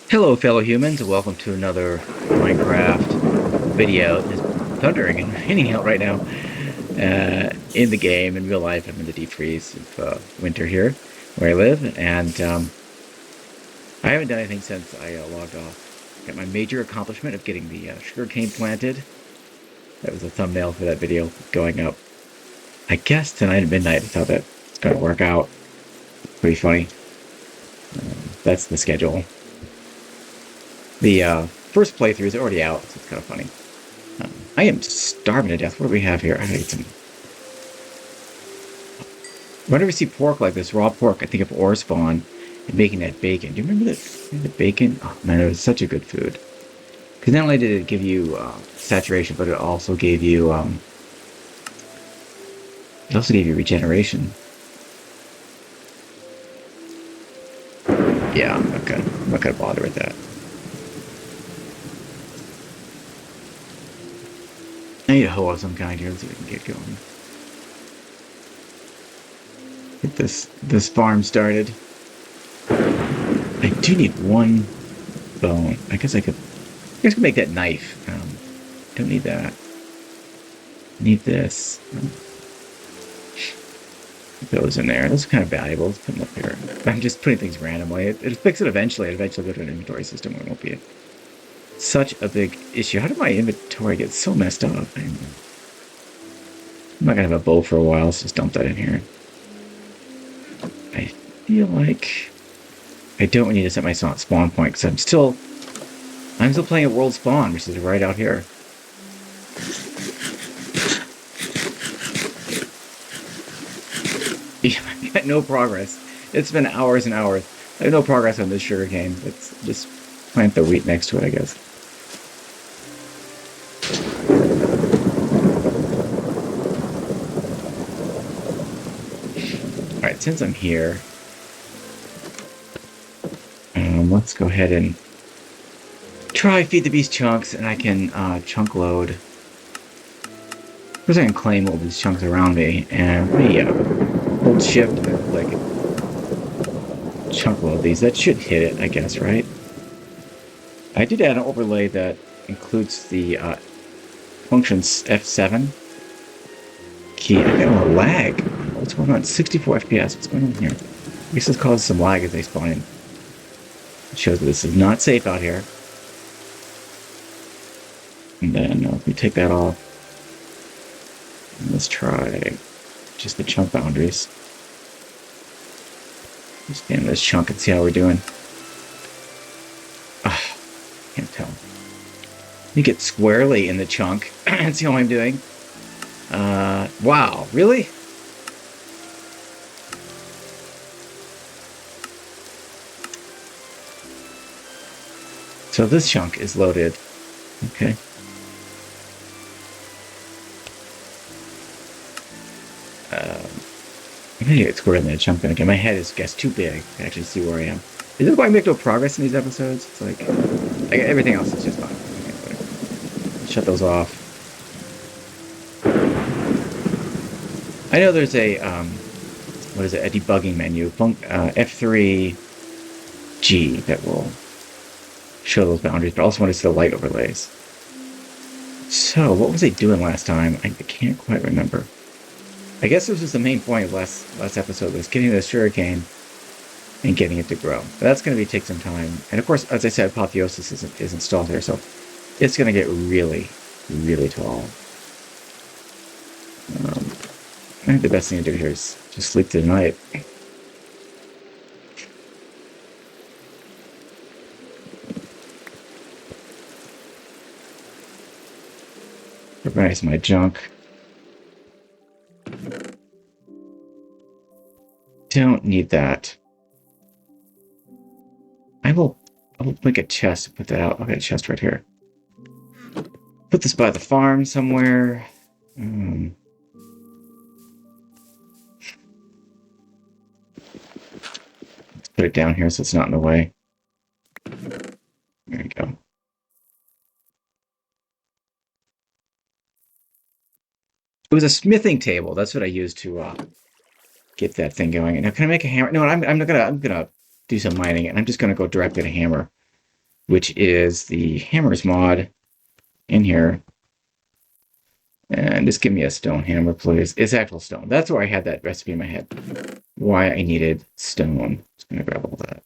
Hello, fellow humans, and welcome to another Minecraft video. It's thundering and raining out right now in the game. In real life, I'm in the deep freeze of winter here where I live, and I haven't done anything since I logged off. Got my major accomplishment of getting the sugarcane planted. That was the thumbnail for that video going up. I guess tonight at midnight. I thought that it's going to work out. Pretty funny. That's the schedule. The first playthrough is already out, so it's kind of funny. I am starving to death. What do we have here? I need some. Whenever you see pork like this, raw pork, I think of ore spawn and making that bacon. Do you remember the bacon? Oh man, it was such a good food. Because not only did it give you saturation, but it also gave you regeneration. Yeah, I'm not gonna bother with that. I need a hoe of some kind here so we can get going. Get this farm started. I do need one bone. I guess I could make that knife. Don't need that. Need this. Put those in there. Those are kind of valuable. Let's put them up here. I'm just putting things randomly. It'll fix it eventually. It'll eventually go to an inventory system where it won't be such a big issue. How did my inventory get so messed up? I'm not gonna have a bow for a while. Let's just dump that in here. I feel like I don't need to set my spawn point because I'm still playing at World Spawn, which is right out here. I've got no progress. It's been hours and hours. I have no progress on this sugarcane. Let's just plant the wheat next to it, I guess. Alright, since I'm here, let's go ahead and try feed the beast chunks, and I can chunk load. First I can claim all these chunks around me, and hold shift and like chunk load these. That should hit it, I guess, right? I did add an overlay that includes the functions F7 key. I got a lag. What's going on? 64 FPS. What's going on here? I guess this causes some lag as they spawn in. It shows that this is not safe out here. And then if we take that off, let's try just the chunk boundaries. Just scan this chunk and see how we're doing. Can't tell. You get squarely in the chunk and see how I'm doing. Wow, really? So this chunk is loaded. Okay. I'm gonna get squared in that chunk then again. My head is, too big to actually see where I am. Is this why I make no progress in these episodes? It's like, everything else is just fine. Okay, shut those off. I know there's a, what is it, a debugging menu, F3G, that will show those boundaries, but I also want to see the light overlays. So, what was I doing last time? I can't quite remember. I guess this was the main point of last episode, was getting the sugarcane and getting it to grow. But that's going to take some time. And of course, as I said, apotheosis is installed here, so it's going to get really, really tall. I think the best thing to do here is just sleep through the night. Organize my junk. Don't need that. I will make a chest and put that out. I'll get a chest right here. Put this by the farm somewhere. Let's put it down here so it's not in the way. There you go. It was a smithing table. That's what I used to get that thing going. Now, can I make a hammer? No, I'm gonna do some mining, and I'm just gonna go directly to hammer. which is the hammers mod in here. And just give me a stone hammer, please. It's actual stone. That's where I had that recipe in my head. Why I needed stone. Just gonna grab all that.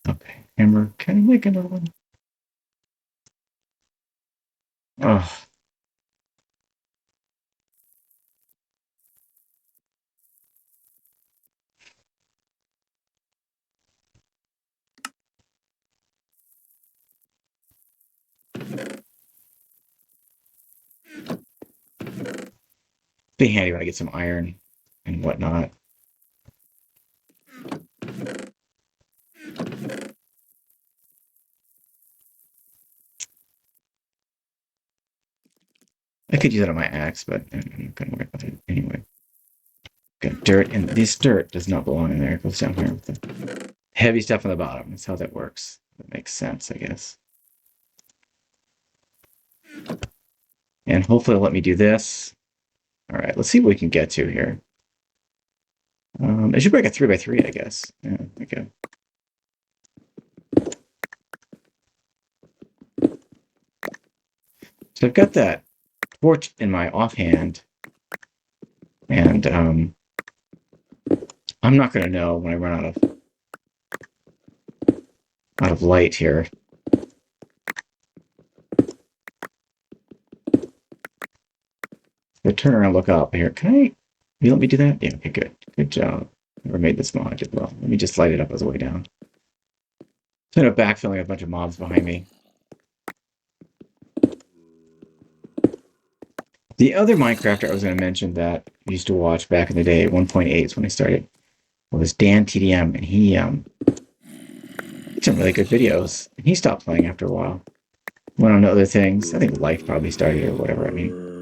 Okay, hammer. Can I make another one? Oh. Be handy when I get some iron and whatnot. I could use it on my axe, but I'm not gonna worry about it anyway. Got dirt, and this dirt does not belong in there. It goes down here with the heavy stuff on the bottom. That's how that works. That makes sense, I guess. And hopefully it'll let me do this. All right, let's see what we can get to here. I should break a 3x3, I guess. Yeah, okay. So I've got that torch in my offhand, and I'm not going to know when I run out of light here. I turn around and look up here. You let me do that? Yeah, okay, good. Good job. Never made this mod. I did well. Let me just light it up as a way down. So I end up backfilling a bunch of mobs behind me. The other Minecrafter I was going to mention that I used to watch back in the day, 1.8 is when I started, was Dan TDM, and he did some really good videos. And he stopped playing after a while. Went on to other things. I think life probably started or whatever. I mean,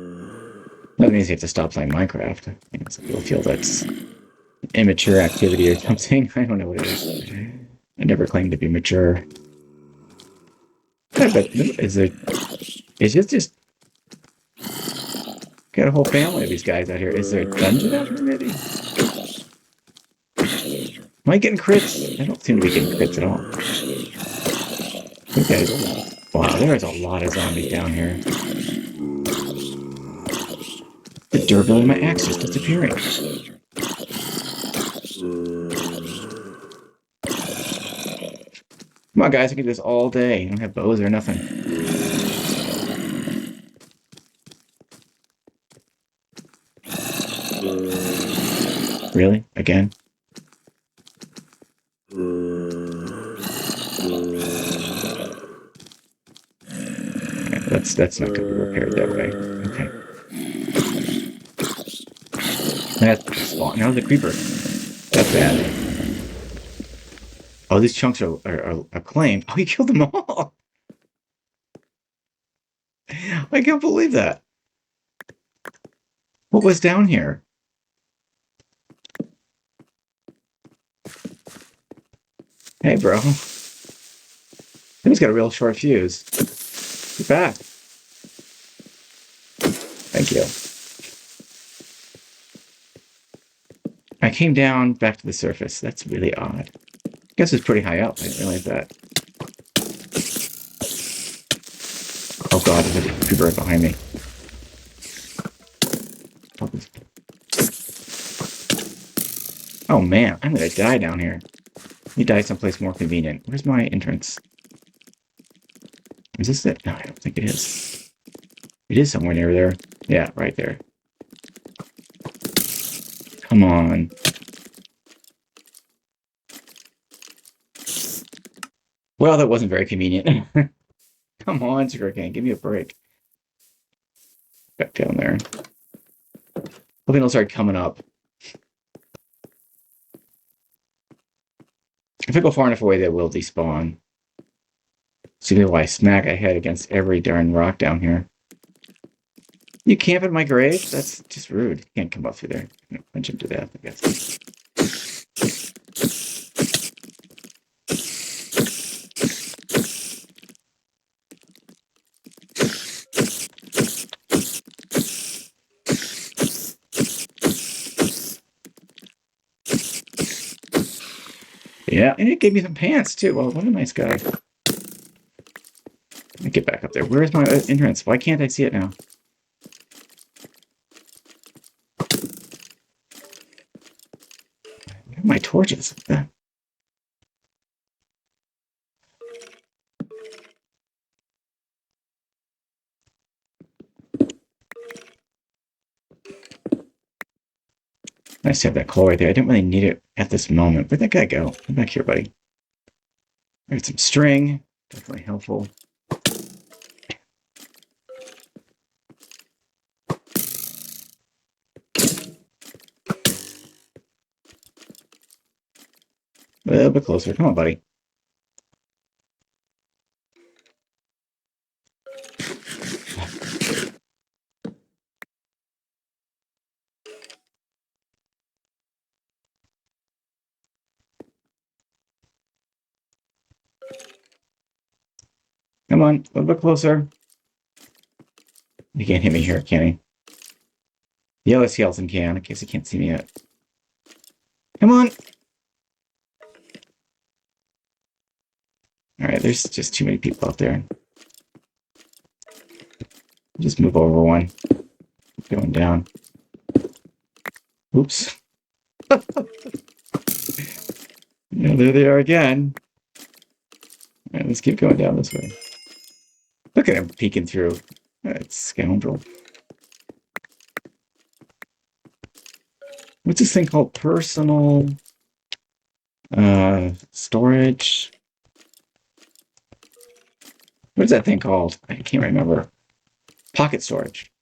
that means you have to stop playing Minecraft. You know, some people feel that's immature activity or something. I don't know what it is. I never claimed to be mature. But is it just got a whole family of these guys out here? Is there a dungeon out here, maybe? Am I getting crits? I don't seem to be getting crits at all. Okay. Wow, there's a lot of zombies down here. The durability of my axe is disappearing. Come on, guys, I can do this all day. I don't have bows or nothing. Really? Again? That's not going to be repaired that way. Okay. That's spawn. Now the creeper. That's bad. Oh, these chunks are claimed. Oh, he killed them all. I can't believe that. What was down here? Hey, bro. He's got a real short fuse. Get back. Thank you. I came down back to the surface. That's really odd. I guess it's pretty high up. I didn't realize that. Oh god, there's a creeper right behind me. Oh man, I'm gonna die down here. Let me die someplace more convenient. Where's my entrance? Is this it? No, I don't think it is. It is somewhere near there. Yeah, right there. Come on. Well, that wasn't very convenient. Come on, Sugarcane, give me a break. Back down there. Hoping it'll start coming up. If I go far enough away, they will despawn. See why I smack a head against every darn rock down here. You camp in my grave? That's just rude. You can't come up through there. Punch him to death, I guess. Yeah, and it gave me some pants too. Well, what a nice guy. Let me get back up there. Where's my entrance? Why can't I see it now? Where are my torches? Nice to have that coal right there. I didn't really need it at this moment. Where'd that guy go? Come back here, buddy. I got some string. Definitely helpful. A little bit closer. Come on, buddy. Come on, a little bit closer. He can't hit me here, can he? The other skeleton can, in case he can't see me yet. Come on! Alright, there's just too many people out there. Just move over one. Going down. Oops. Yeah, there they are again. Alright, let's keep going down this way. Look at him peeking through. That scoundrel. What's this thing called? Personal storage. What is that thing called? I can't remember. Pocket storage.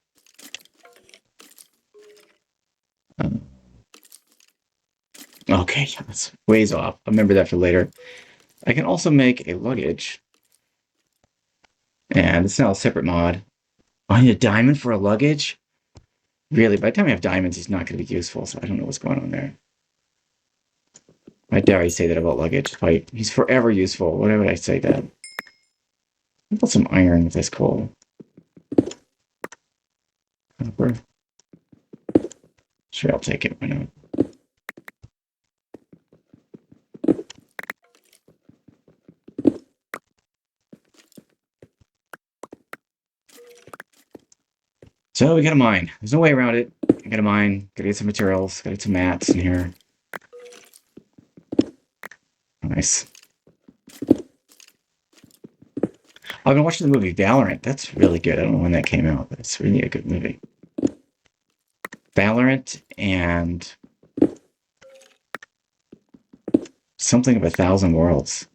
Okay, that's ways off. I'll remember that for later. I can also make a luggage. And it's now a separate mod. Oh, I need a diamond for a luggage? Really, by the time I have diamonds, he's not going to be useful, so I don't know what's going on there. I dare I say that about luggage. He's forever useful. Why would I say that? I'll put some iron with this coal. Copper. Sure, I'll take it. Why not? So we got a mine. There's no way around it. I got a mine. Gotta get some materials. Gotta get some mats in here. Nice. I've been watching the movie Valorant. That's really good. I don't know when that came out, but it's really a good movie. Valorant and something of 1,000 Worlds.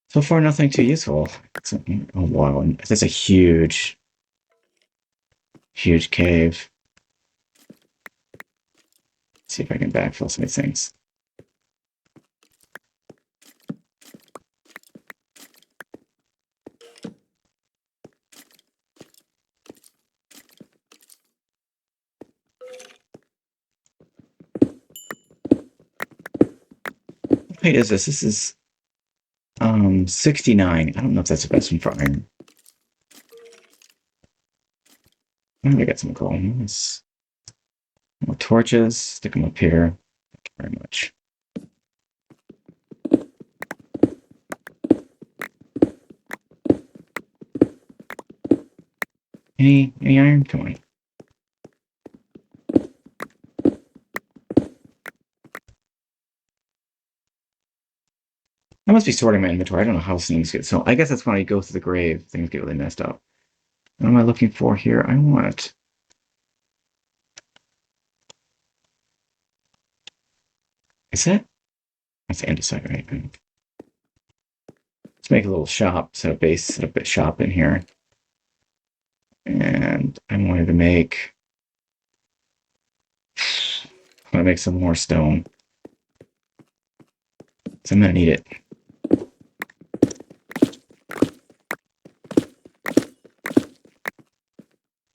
So far, nothing too useful. Oh, wow. That's a huge, huge cave. Let's see if I can backfill some of these things. What height is this? This is 69. I don't know if that's the best one for iron. Oh, I got some coal. Nice. More torches. Stick them up here. Thank you very much. Any iron? Come on. I must be sorting my inventory. I don't know how things get. So I guess that's when I go through the grave. Things get really messed up. What am I looking for here? I want... Is that? That's andesite, right? Let's make a little shop. Set up a shop in here. And I wanted to make... I'm going to make some more stone. So I'm going to need it.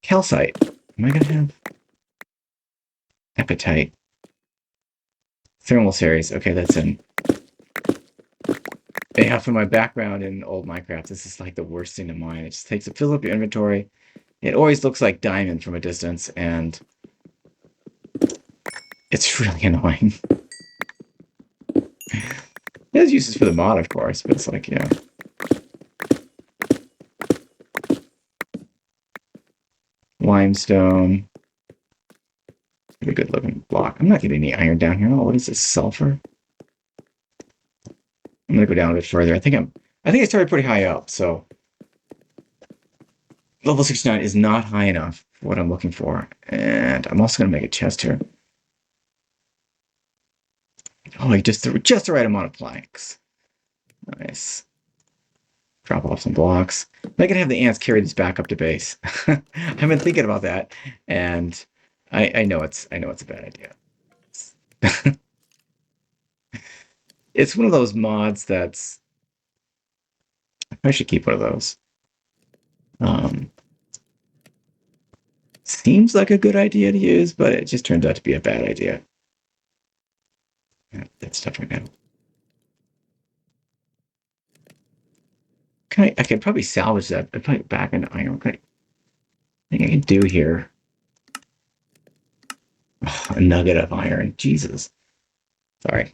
Calcite. Am I going to have... Apatite. Thermal series. Okay, that's in. Yeah, from my background in old Minecraft, this is like the worst thing to mine. It just fills up your inventory. It always looks like diamond from a distance, and it's really annoying. It has uses for the mod, of course, but it's like, yeah. Limestone. A good looking block. I'm not getting any iron down here. Oh, what is this? Sulfur? I'm gonna go down a bit further. I think I started pretty high up, so level 69 is not high enough for what I'm looking for. And I'm also gonna make a chest here. Oh, like just the right amount of planks. Nice. Drop off some blocks. I can have the ants carry this back up to base. I've been thinking about that, and I know it's a bad idea. It's one of those mods that's I should keep one of those. Seems like a good idea to use, but it just turns out to be a bad idea. Yeah, that stuff right now. I can probably salvage that and put it back into iron. Okay. I think I can do here. Oh, a nugget of iron. Jesus. Sorry.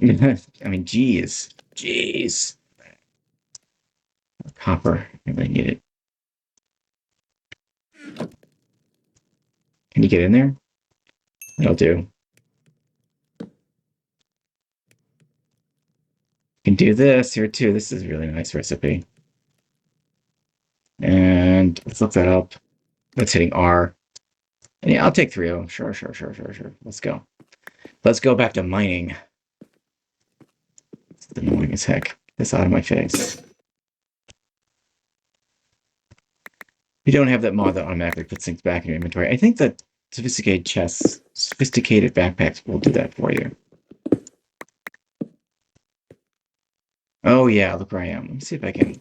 I mean, geez. Jeez. Copper. I really need it. Can you get in there? That'll do. Can do this here too. This is a really nice recipe. And let's look that up. That's hitting R. And yeah, I'll take 3 of them. Sure. Let's go. Let's go back to mining. It's annoying as heck. Get this out of my face. You don't have that mod that automatically puts things back in your inventory. I think that sophisticated chests, sophisticated backpacks will do that for you. Oh yeah, look where I am. Let me see if I can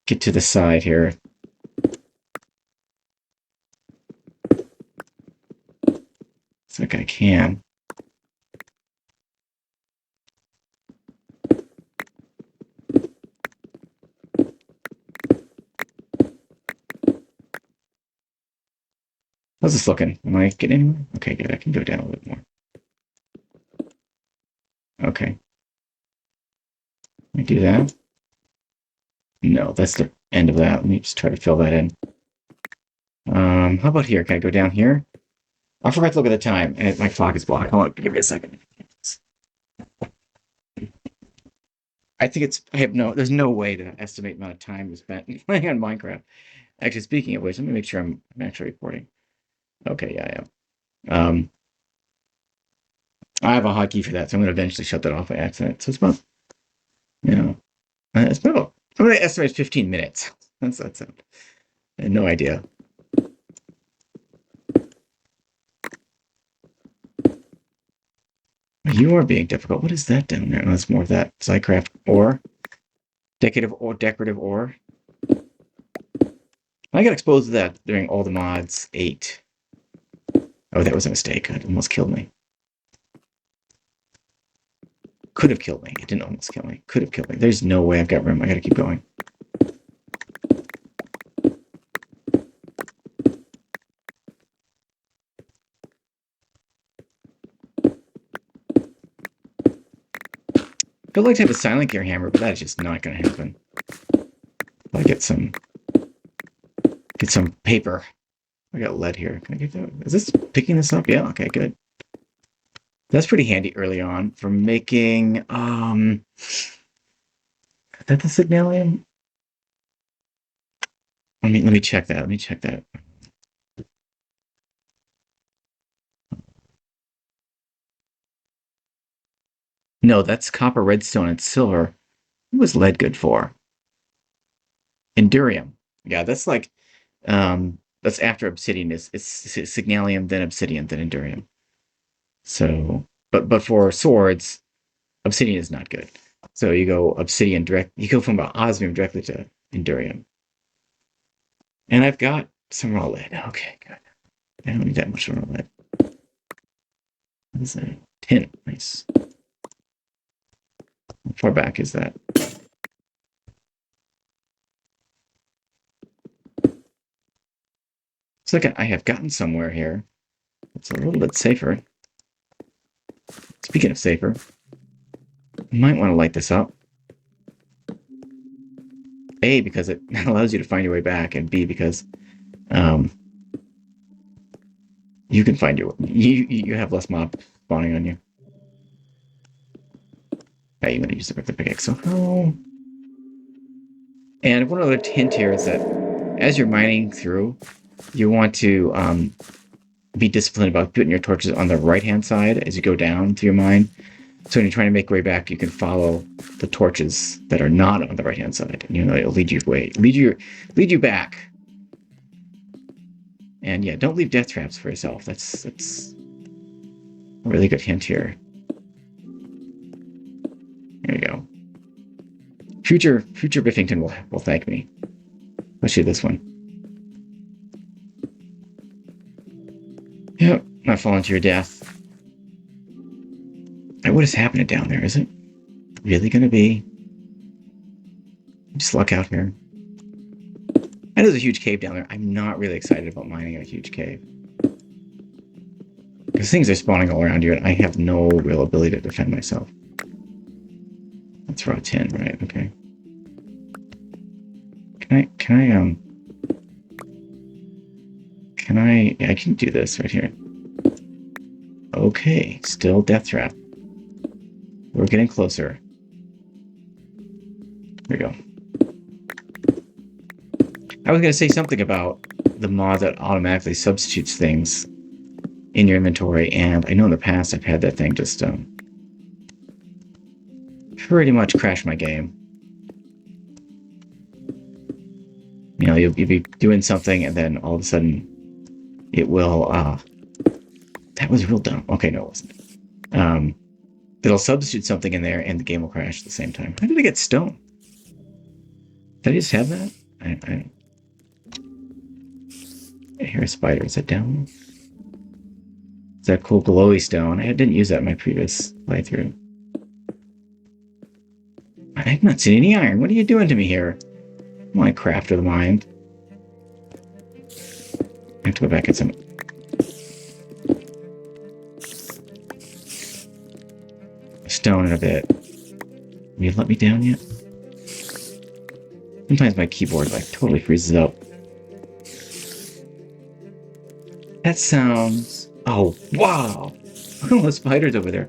get to the side here. Looks like I can. How's this looking? Am I getting anywhere? Okay, good. I can go down a little bit more. Okay. Let me do that. No, that's the end of that. Let me just try to fill that in. How about here? Can I go down here? I forgot to look at the time, and my clock is blocked. Hold on, give me a second. I think there's no way to estimate the amount of time we spent playing on Minecraft. Actually, speaking of which, let me make sure I'm actually recording. Okay, yeah, I am. I have a hotkey for that, so I'm going to eventually shut that off by accident. So it's about, it's about, I'm going to estimate 15 minutes. That's it. I had no idea. You are being difficult. What is that down there? Oh, that's more of that Psycraft ore. Decorative ore. I got exposed to that during all the mods 8. Oh, that was a mistake. It almost killed me. Could have killed me. It didn't almost kill me. Could have killed me. There's no way I've got room. I gotta keep going. I'd like to have a silent gear hammer, but that's just not gonna happen. I'll get some paper. I got lead here. Can I get that? Is this picking this up? Yeah, okay, good. That's pretty handy early on for making, is that the signalium? Let me check that. No, that's copper, redstone, and silver. What was lead good for? Endurium. Yeah, that's like, that's after obsidian. It's signalium, then obsidian, then endurium. So, but for swords, obsidian is not good. So you go obsidian direct. You go from osmium directly to endurium. And I've got some raw lead. Okay, good. I don't need that much raw lead. What is that? Tin. Nice. How far back is that? Looks like I have gotten somewhere here. It's a little bit safer. Speaking of safer, you might want to light this up. A, because it allows you to find your way back, and B, because you can find your way. You have less mob spawning on you. Okay, you want to use the pickaxe. So how? And one other hint here is that as you're mining through, you want to be disciplined about putting your torches on the right-hand side as you go down through your mine. So when you're trying to make your way back, you can follow the torches that are not on the right-hand side, and it'll lead you back. And yeah, don't leave death traps for yourself. That's a really good hint here. There you go. Future Bifington will thank me. Especially this one. Yep, not falling to your death. What is happening down there? Is it really going to be? Just luck out here. I know there's a huge cave down there. I'm not really excited about mining in a huge cave. Because things are spawning all around you, and I have no real ability to defend myself. That's raw tin, right? Okay. Yeah, I can do this right here. Okay, still death trap. We're getting closer. There we go. I was going to say something about the mod that automatically substitutes things in your inventory, and I know in the past I've had that thing just pretty much crash my game. You'll be doing something, and then all of a sudden it will, that was real dumb. Okay, no, it wasn't. It'll substitute something in there, and the game will crash at the same time. How did I get stone? Did I just have that? I hear a spider. Is that down? Is that cool glowy stone? I didn't use that in my previous playthrough. I've not seen any iron. What are you doing to me here? My crafter of the mind. I have to go back and some. Stone in a bit. Will you let me down yet? Sometimes my keyboard totally freezes up. That sounds. Oh wow! Look at all the spiders over there.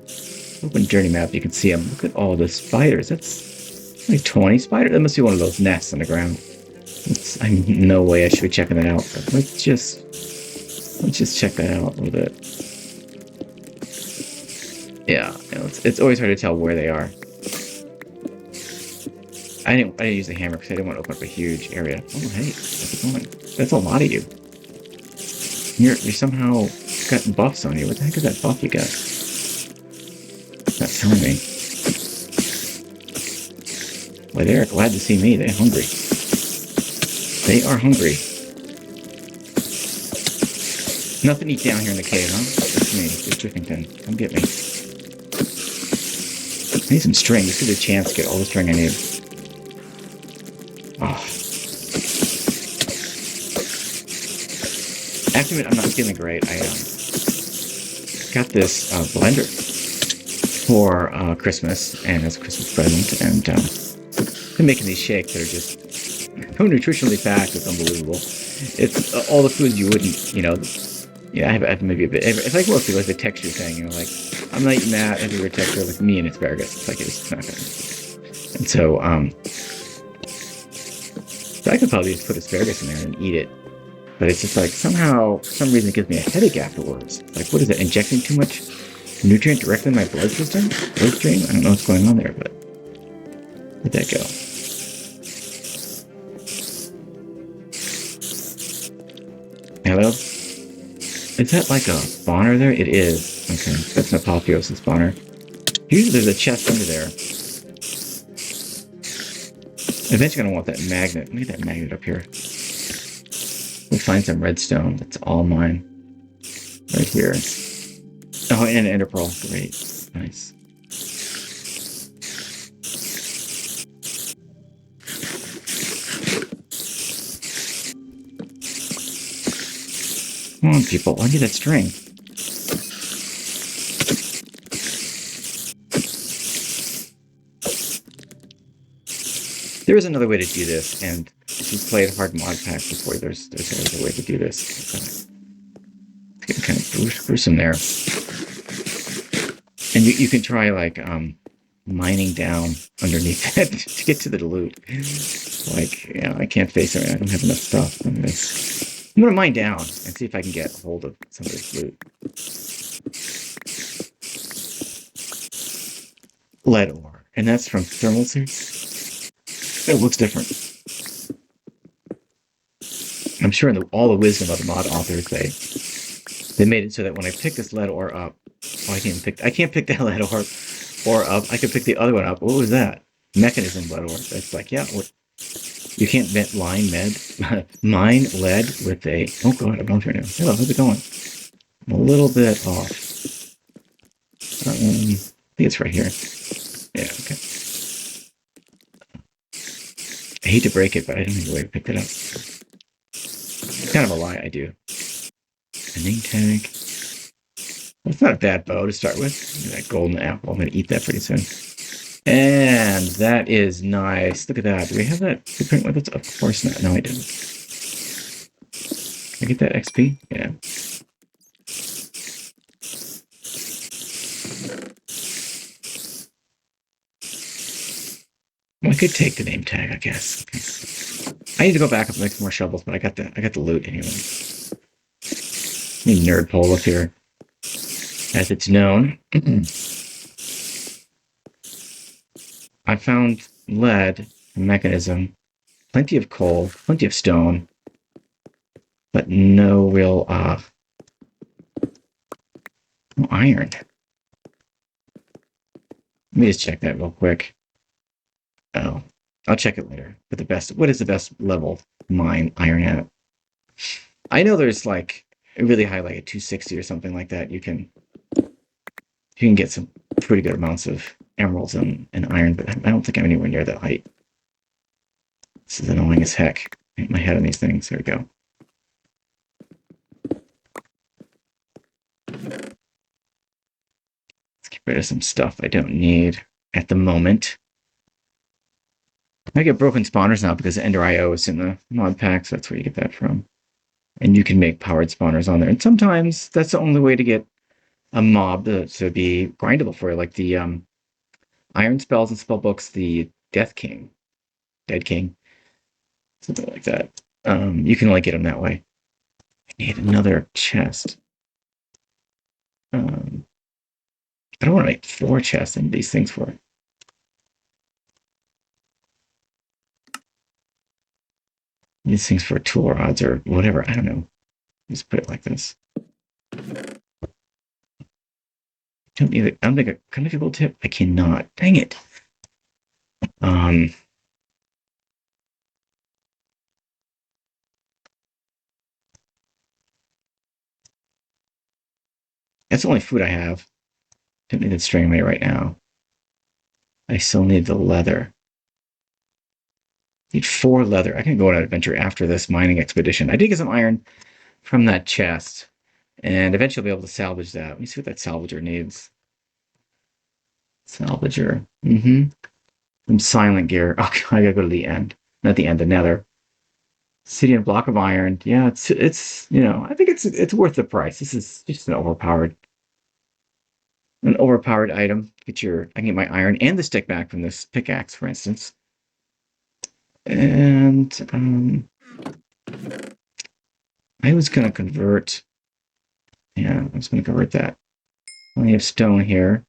Open journey map, you can see them. Look at all the spiders. That's like 20 spiders. That must be one of those nests on the ground. No way I should be checking that out. But let's just check that out a little bit. Yeah, it's always hard to tell where they are. I didn't use the hammer because I didn't want to open up a huge area. Oh hey, how's it going? That's a lot of you. You're somehow got buffs on you. What the heck is that buff you got? It's not telling me. Well, they're glad to see me. They're hungry. They are hungry. Nothing to eat down here in the cave, huh? That's me. It's Bifington. Come get me. I need some string. This is a chance to get all the string I need. Oh. I have to admit, I'm not feeling great. I got this blender for Christmas, and as a Christmas present, and been making these shakes that are just so nutritionally packed. It's unbelievable. It's all the foods you wouldn't, I have maybe a bit. It's like mostly like the texture thing, I'm not eating that. Everywhere texture, like me and asparagus. It's not good. And so I could probably just put asparagus in there and eat it. But it's just somehow, for some reason, it gives me a headache afterwards. What is it? Injecting too much nutrient directly in my bloodstream? I don't know what's going on there, but where'd that go? Hello? Is that like a spawner there? It is. Okay, that's an Apotheosis spawner. Usually there's a chest under there. Eventually gonna want that magnet. Look at that magnet up here. We'll find some redstone. That's all mine. Right here. Oh, and an ender pearl. Great. Nice. Come on, people. I need that string. There is another way to do this, and if you've played hard mod packs before, there's a way to do this. It's getting kind of gruesome there. And you can try like mining down underneath it to get to the loot. Like, yeah, I can't face it. I don't have enough stuff on this. I'm gonna mine down and see if I can get hold of some of this loot. Lead ore, and that's from thermal suits. It looks different. I'm sure in all the wisdom of the mod authors, they made it so that when I pick this lead ore up, I can't pick that lead ore up. I could pick the other one up. What was that? Mechanism lead ore. That's like, yeah, you can't mine lead with a. Oh god, I'm going through now. Hello, how's it going? I'm a little bit off. I think it's right here. Yeah, okay. I hate to break it, but I don't have a way to pick it up. It's kind of a lie, I do. A name tag. That's not a bad bow to start with. That golden apple. I'm going to eat that pretty soon. And that is nice. Look at that. Do we have that blueprint with us? Of course not. No, I don't. Can I get that XP? Yeah. Well, I could take the name tag, I guess. I need to go back up and make some more shovels, but I got the loot anyway. Need nerd pole up here. As it's known. I found lead, a mechanism, plenty of coal, plenty of stone, but no real no iron. Let me just check that real quick. Oh, I'll check it later. But what is the best level mine iron at? I know there's like a really high, like a 260 or something like that. You can get some pretty good amounts of emeralds and iron, but I don't think I'm anywhere near that height. This is annoying as heck. I hit my head on these things. There we go. Let's get rid of some stuff I don't need at the moment. I get broken spawners now because Ender IO is in the mod pack, so that's where you get that from. And you can make powered spawners on there. And sometimes that's the only way to get a mob to be grindable for you, like the iron spells and spell books, the Dead King, something like that. You can only get them that way. I need another chest. I don't want to make 4 chests and these things for it. These things for tool rods or whatever. I don't know. Just put it like this. Don't need it. I'm like a configurable tip. I cannot. Dang it. That's the only food I have. Don't need the string right now. I still need the leather. Need 4 leather. I can go on an adventure after this mining expedition. I did get some iron from that chest, and eventually I'll be able to salvage that. Let me see what that salvager needs. Salvager. Some silent gear. Okay, I gotta go to the end. Not the end, the nether. City and block of iron. Yeah, it's I think it's worth the price. This is just an overpowered item. I can get my iron and the stick back from this pickaxe, for instance. And I was gonna convert. Yeah, I was gonna convert that. I have stone here.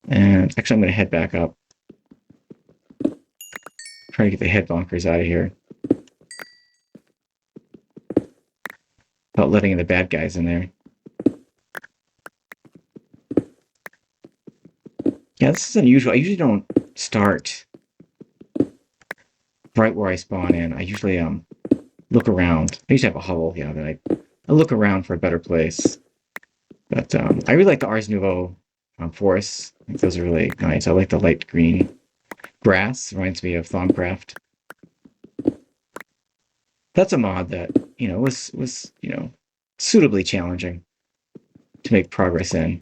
And actually I'm gonna head back up. Try to get the head bonkers out of here. Without letting in the bad guys in there. Yeah, this is unusual. I usually don't start right where I spawn in. I usually look around. I usually have a hovel, yeah, but I look around for a better place. But I really like the Ars Nouveau forests. I think those are really nice. I like the light green grass. Reminds me of Thaumcraft. that's a mod that, was, suitably challenging to make progress in.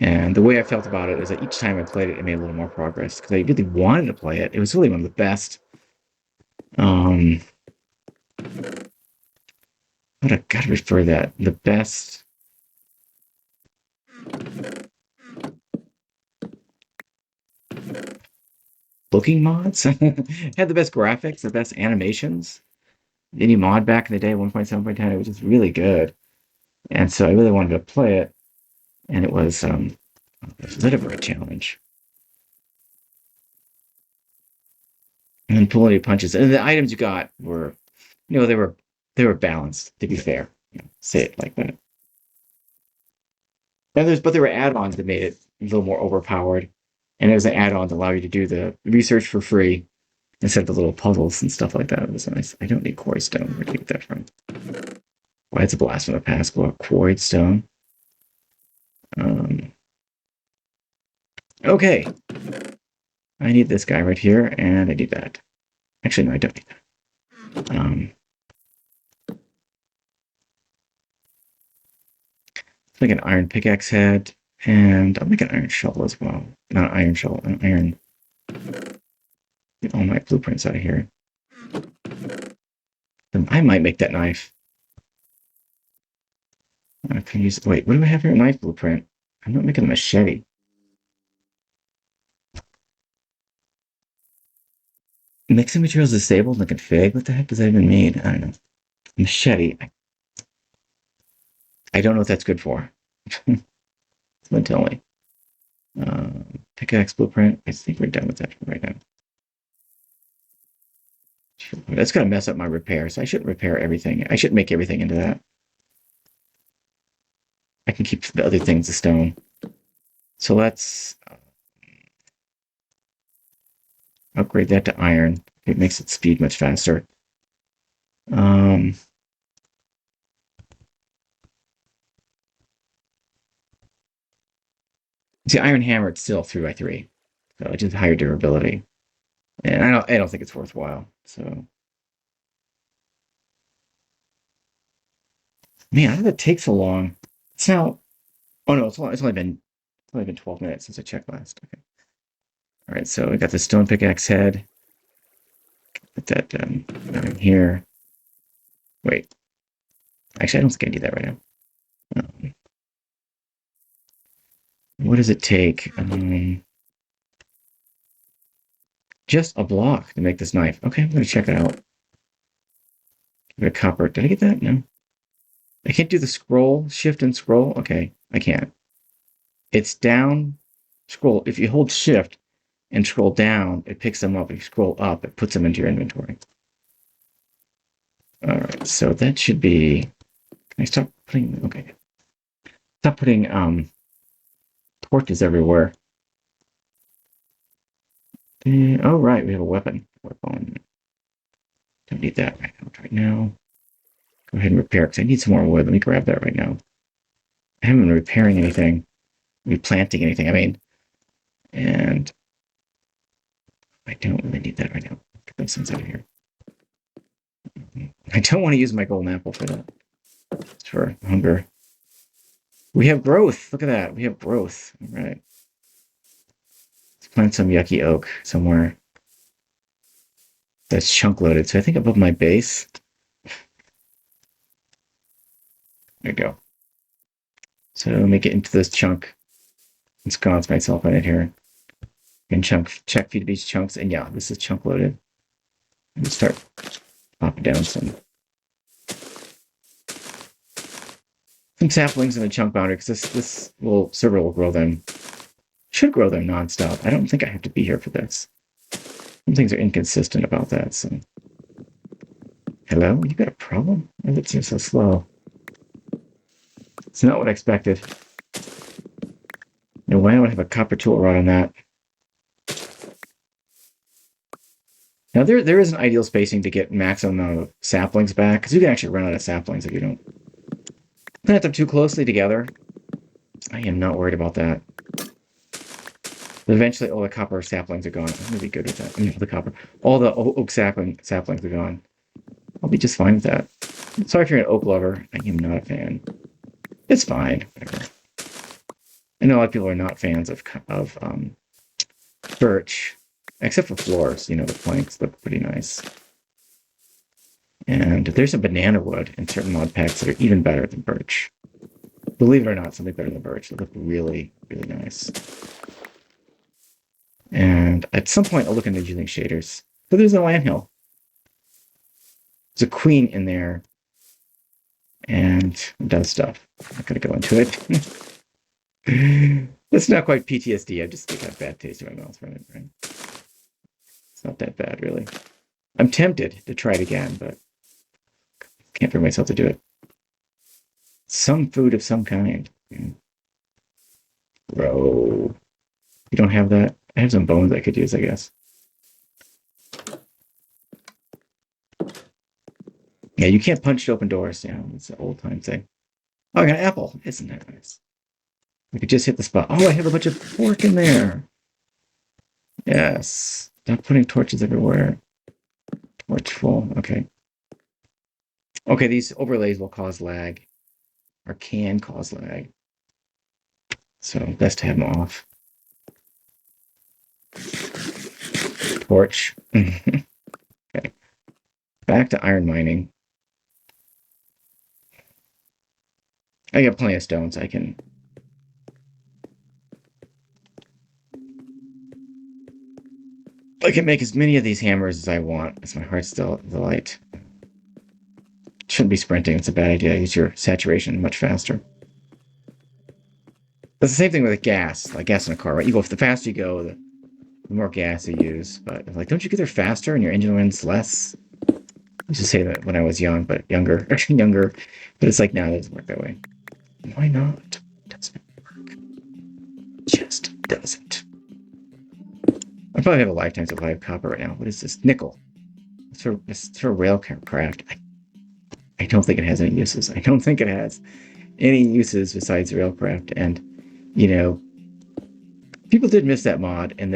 And the way I felt about it is that each time I played it, it made a little more progress because I really wanted to play it. It was really one of the best. I gotta refer that the best. Looking mods had the best graphics, the best animations. Any mod back in the day, 1.7.10, it was just really good. And so I really wanted to play it, and it was a bit of a challenge. And then pull any punches. And the items you got were, they were balanced, to be fair. Say it like that. But there were add-ons that made it a little more overpowered. And it was an add-on to allow you to do the research for free instead of the little puzzles and stuff like that. It was nice. I don't need quarry stone. Where did I get that from? Why, it's a blast from the past. Quarried stone. Okay. I need this guy right here, and I need that. Actually, no, I don't need that. Let's make an iron pickaxe head, and I'll make an iron shovel as well. Not an iron shovel, an iron. Get all my blueprints out of here. I might make that knife. I can use. Wait, what do I have here? A knife blueprint. I'm not making a machete. Mixing materials disabled in the config? What the heck does that even mean? I don't know. Machete. I don't know what that's good for. Someone tell me. Pickaxe blueprint. I think we're done with that right now. That's going to mess up my repair, so I shouldn't repair everything. I shouldn't make everything into that. I can keep the other things of stone. So let's upgrade that to iron. It makes its speed much faster. See, iron hammer, it's still 3x3, so it's just higher durability, and I don't think it's worthwhile. So, man, how did it take so long? It's now. Oh no, it's only been 12 minutes since I checked last. Okay. All right, so we got the stone pickaxe head. Put that down here. Wait. Actually, I don't think I need that right now. What does it take? Just a block to make this knife. Okay, I'm going to check it out. Give it a copper. Did I get that? No. I can't do the scroll, shift and scroll. Okay, I can't. It's down, scroll. If you hold shift and scroll down, it picks them up. If you scroll up, it puts them into your inventory. All right, so that should be. Can I stop putting? Okay. Stop putting torches everywhere. Oh, right, we have a weapon. Don't need that right now. Go ahead and repair, because I need some more wood. Let me grab that right now. I haven't been repairing anything, replanting anything, I mean. And I don't really need that right now. Get those things out of here. I don't want to use my golden apple for that. It's for hunger. We have growth. Look at that. We have growth. All right. Let's plant some yucky oak somewhere. That's chunk loaded. So I think above my base. There we go. So let me get into this chunk. Ensconce myself in it here. And check feed these chunks. And yeah, this is chunk loaded. And start popping down some saplings in the chunk boundary, because this server will grow them. Should grow them nonstop. I don't think I have to be here for this. Some things are inconsistent about that. So, hello, you got a problem? Why does it seem so slow? It's not what I expected. No, why don't I have a copper tool rod on that? Now there is an ideal spacing to get maximum amount of saplings back, because you can actually run out of saplings if you don't plant them too closely together. I am not worried about that. But eventually, all the copper saplings are gone. I'm gonna be good with that. I mean, the copper, all the oak saplings are gone. I'll be just fine with that. Sorry if you're an oak lover. I am not a fan. It's fine. Whatever. I know a lot of people are not fans of birch, except for floors. You know, the planks look pretty nice. And there's a banana wood in certain mod packs that are even better than birch. Believe it or not, something better than birch. They look really, really nice. And at some point, I'll look into using shaders. So there's a landhill. There's a queen in there. And it does stuff. I'm not going to go into it. That's not quite PTSD. I just got a bad taste in my mouth from it, right? It's not that bad, really. I'm tempted to try it again, but can't bring myself to do it. Some food of some kind. Bro. You don't have that? I have some bones I could use, I guess. Yeah, you can't punch open doors. Yeah, it's an old time thing. Oh, I got an apple. Isn't that nice? I could just hit the spot. Oh, I have a bunch of pork in there. Yes. Stop putting torches everywhere. Torch full. Okay. Okay, these overlays will cause lag. Or can cause lag. So best to have them off. Torch. Okay. Back to iron mining. I got plenty of stones. I can make as many of these hammers as I want. It's my heart's delight. Shouldn't be sprinting. It's a bad idea. Use your saturation much faster. That's the same thing with gas. Like gas in a car, right? The faster you go, the more gas you use. But like, don't you get there faster and your engine runs less? I used to say that when I was young, but younger. But it's like, now it doesn't work that way. Why not? It doesn't work. Just doesn't. I probably have a lifetime supply of copper right now. What is this? Nickel. It's for railcraft. I don't think it has any uses. I don't think it has any uses besides railcraft. And, you know, people did miss that mod, and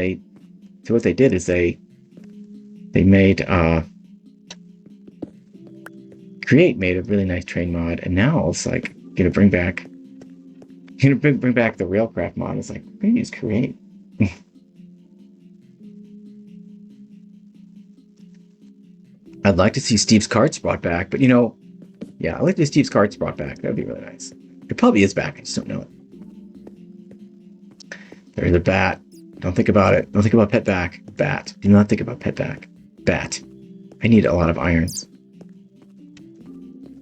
so what they did is they made Create made a really nice train mod, and now it's like gonna bring back the railcraft mod. It's like, we're gonna use Create. I'd like to see Steve's carts brought back, but yeah, I'd like to see Steve's carts brought back. That would be really nice. It probably is back, I just don't know it. There's a bat. Don't think about it. Don't think about pet back. Bat. Do not think about pet back. Bat. I need a lot of irons.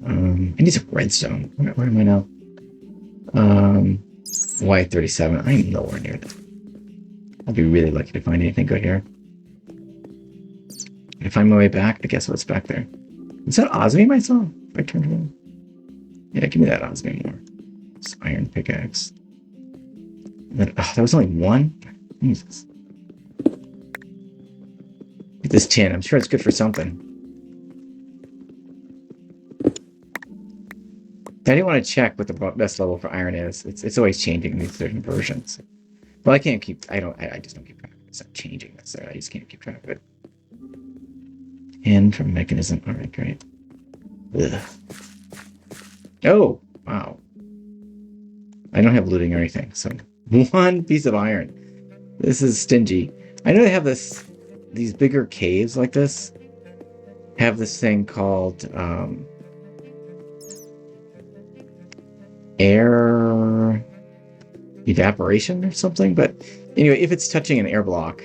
I need some redstone. Where am I now? Y37. I'm nowhere near that. I'll be really lucky to find anything good here. If I find my way back, I guess what's back there. Is that osmium I saw? If I turned around. Yeah, give me that osmium more. This iron pickaxe. That was only one? Jesus. Get this tin. I'm sure it's good for something. I didn't want to check what the best level for iron is. It's always changing in these certain versions. Well, I can't keep. I just don't keep track of it. It's not changing necessarily. I just can't keep track of it. In from mechanism. All right, great. Ugh. Oh, wow. I don't have looting or anything, so one piece of iron. This is stingy. I know they have these bigger caves like this. Have this thing called air evaporation or something. But anyway, if it's touching an air block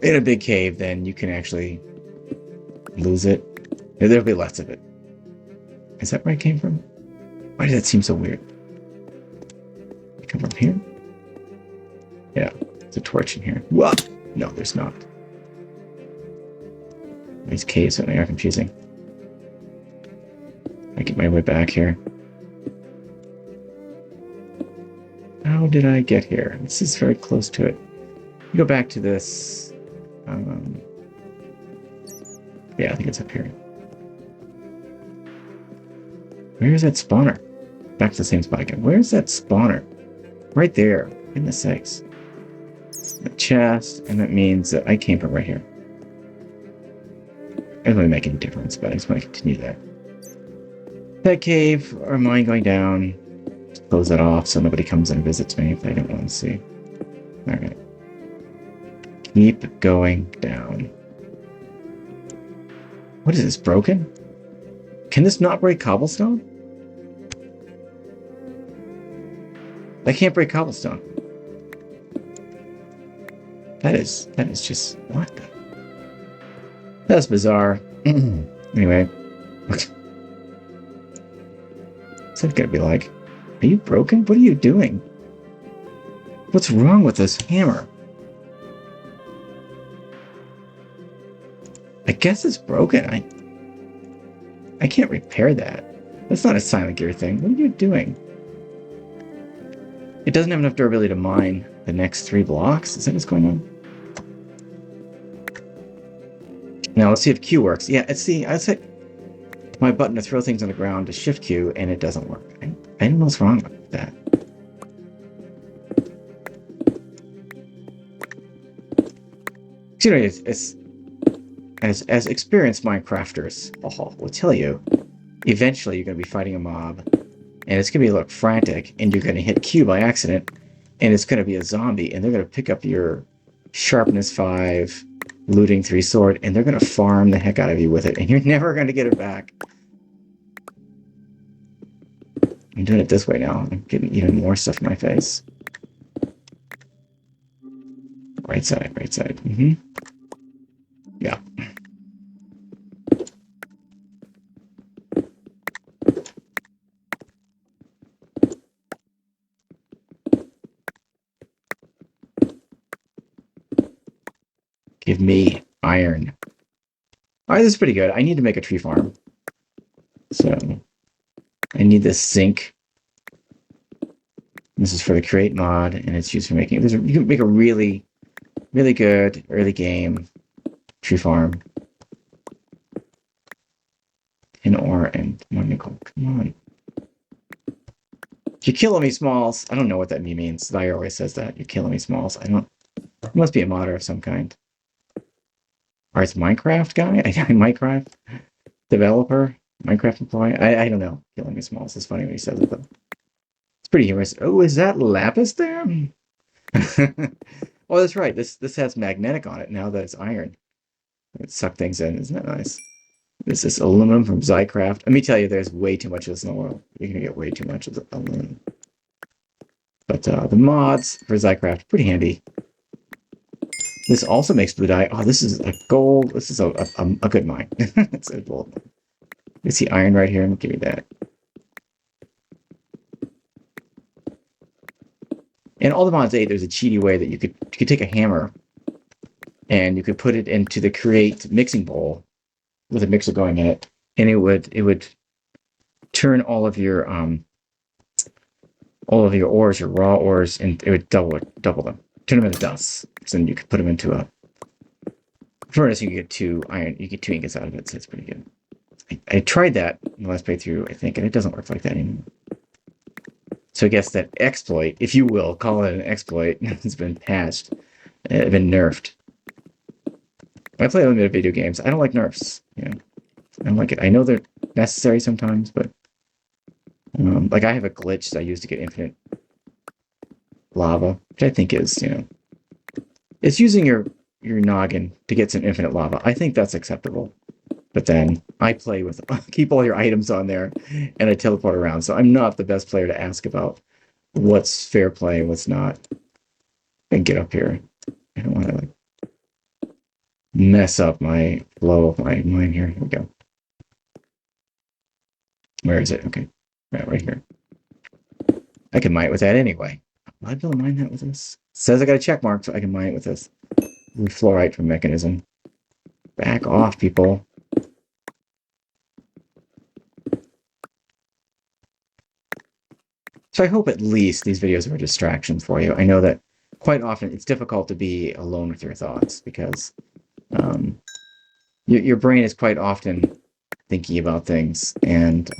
in a big cave, then you can actually lose it. There'll be lots of it. Is that where I came from? Why does that seem so weird? I come from here? Yeah, there's a torch in here. What? No, there's not. These caves certainly are confusing. I get my way back here. How did I get here? This is very close to it. You go back to this. Yeah, I think it's up here. Where's that spawner? Back to the same spot again. Where's that spawner? Right there. In the sakes. A chest, and that means that I came from right here. doesn't really make any difference, but I just want to continue that. That cave, our mine going down. Just close that off so nobody comes and visits me if they don't want to see. Alright. Keep going down. What is this, broken? Can this not break cobblestone? I can't break cobblestone. That is just, what the? That's bizarre. Anyway. What's that gonna be like? Are you broken? What are you doing? What's wrong with this hammer? I guess it's broken. I can't repair that. That's not a Silent Gear thing. What are you doing? It doesn't have enough durability to mine the next 3 blocks. Is that what's going on? Now let's see if Q works. Yeah, let's see. I set my button to throw things on the ground to shift Q, and it doesn't work. I don't know what's wrong with that. You know, as experienced Minecrafters will tell you, eventually you're going to be fighting a mob, and it's going to be look frantic, and you're going to hit Q by accident, and it's going to be a zombie, and they're going to pick up your sharpness 5, looting 3 sword, and they're going to farm the heck out of you with it, and you're never going to get it back. I'm doing it this way now. I'm getting even more stuff in my face. Right side, right side. Yeah. Give me iron. Alright, this is pretty good. I need to make a tree farm. So, I need this zinc. This is for the create mod, and it's used for making... you can make a really, really good early game tree farm. 10 ore and 1 nickel. Come on. You're killing me, Smalls. I don't know what that means. Dyer always says that. You're killing me, Smalls. I don't... It must be a modder of some kind. Alright, it's Minecraft guy? Minecraft developer? Minecraft employee? I don't know. Killing me, Smalls. It's funny when he says it, though. It's pretty humorous. Oh, is that lapis there? Oh, that's right. This has magnetic on it now that it's iron. It suck things in. Isn't that nice? This is aluminum from Zycraft. Let me tell you, there's way too much of this in the world. You're going to get way too much of the aluminum. But the mods for Zycraft, pretty handy. This also makes blue dye. Oh, this is a gold. This is a good mine. It's a gold. You see iron right here. Give me that. In all the mods 8, there's a cheaty way that you could take a hammer and you could put it into the create mixing bowl with a mixer going in it, and it would turn all of your ores, your raw ores, and it would double them, turn them into dust. So then you could put them into a furnace. You get 2 iron, you get 2 ingots out of it. So it's pretty good. I tried that in the last playthrough, I think, and it doesn't work like that anymore. So I guess that exploit, if you will, call it an exploit, has been patched, been nerfed. I play limited video games. I don't like nerfs. You know, I don't like it. I know they're necessary sometimes, but like I have a glitch that I use to get infinite lava, which I think is, you know, it's using your noggin to get some infinite lava. I think that's acceptable. But then I play with, keep all your items on there, and I teleport around. So I'm not the best player to ask about what's fair play and what's not. And get up here. I don't want to like mess up my flow of my mine here. Here we go. Where is it? Okay. Right here. I can mine it with that anyway. Will I be able to mine that with this? It says I got a check mark, so I can mine it with this. Fluorite from mechanism. Back off, people. So I hope at least these videos are a distraction for you. I know that quite often it's difficult to be alone with your thoughts because your brain is quite often thinking about things, and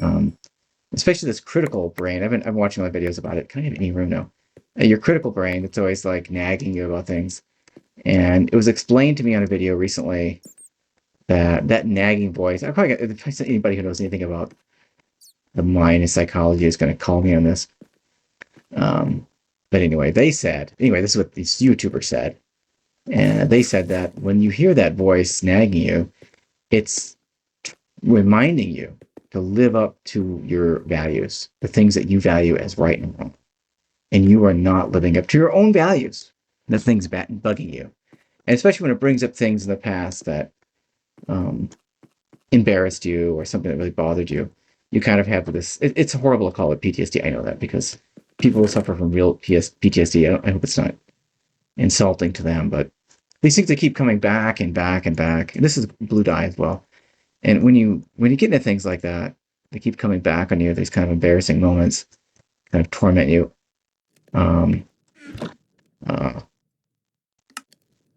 especially this critical brain. I've been watching my videos about it. Can I have any room now? Your critical brain, it's always like nagging you about things. And it was explained to me on a video recently that nagging voice. I probably if anybody who knows anything about the mind and psychology is going to call me on this. But anyway, this is what these YouTubers said. And they said that when you hear that voice nagging you, it's reminding you to live up to your values, the things that you value as right and wrong. And you are not living up to your own values, the things bugging you. And especially when it brings up things in the past that embarrassed you or something that really bothered you, you kind of have this. It's horrible to call it PTSD. I know that because people who suffer from real PTSD, I hope it's not insulting to them, but these things that keep coming back and back and back. And this is blue dye as well. And when you get into things like that, they keep coming back on you. These kind of embarrassing moments kind of torment you.